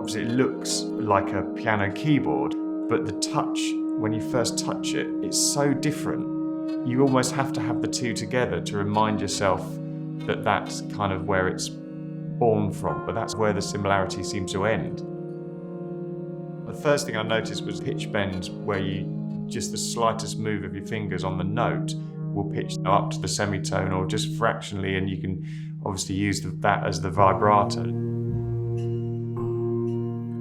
Obviously, it looks like a piano keyboard, but the touch, when you first touch it, it's so different. You almost have to have the two together to remind yourself that that's kind of where it's born from, but that's where the similarity seems to end. The first thing I noticed was pitch bend, where just the slightest move of your fingers on the note will pitch up to the semitone or just fractionally, and you can obviously use that as the vibrato.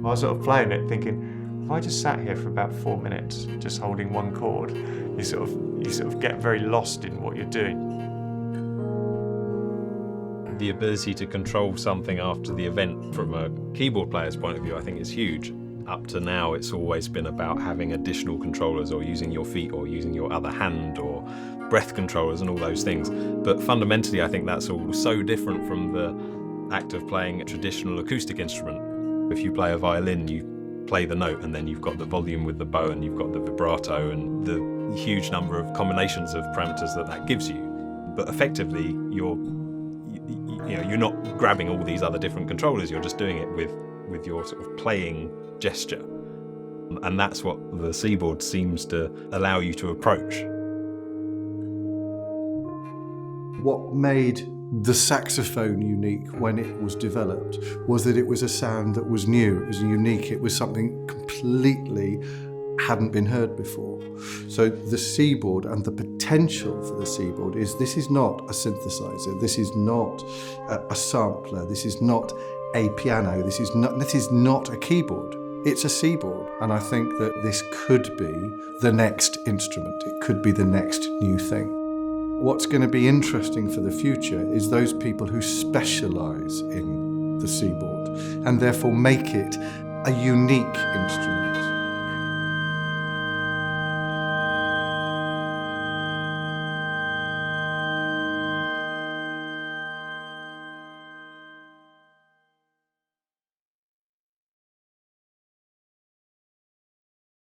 I was sort of playing it thinking, if I just sat here for about 4 minutes just holding one chord, you sort of get very lost in what you're doing. The ability to control something after the event from a keyboard player's point of view, I think is huge. Up to now, it's always been about having additional controllers or using your feet or using your other hand or breath controllers and all those things. But fundamentally, I think that's all so different from the act of playing a traditional acoustic instrument. If you play a violin, you play the note and then you've got the volume with the bow and you've got the vibrato and the huge number of combinations of parameters that gives you. But effectively, you're not grabbing all these other different controllers, you're just doing it with your sort of playing gesture. And that's what the Seaboard seems to allow you to approach. What made the saxophone unique when it was developed was that it was a sound that was new, it was unique, it was something completely hadn't been heard before. So the Seaboard and the potential for the Seaboard is this is not a synthesizer, this is not a sampler, this is not a piano, this is not a keyboard. It's a Seaboard, and I think that this could be the next instrument. It could be the next new thing. What's going to be interesting for the future is those people who specialise in the Seaboard and therefore make it a unique instrument.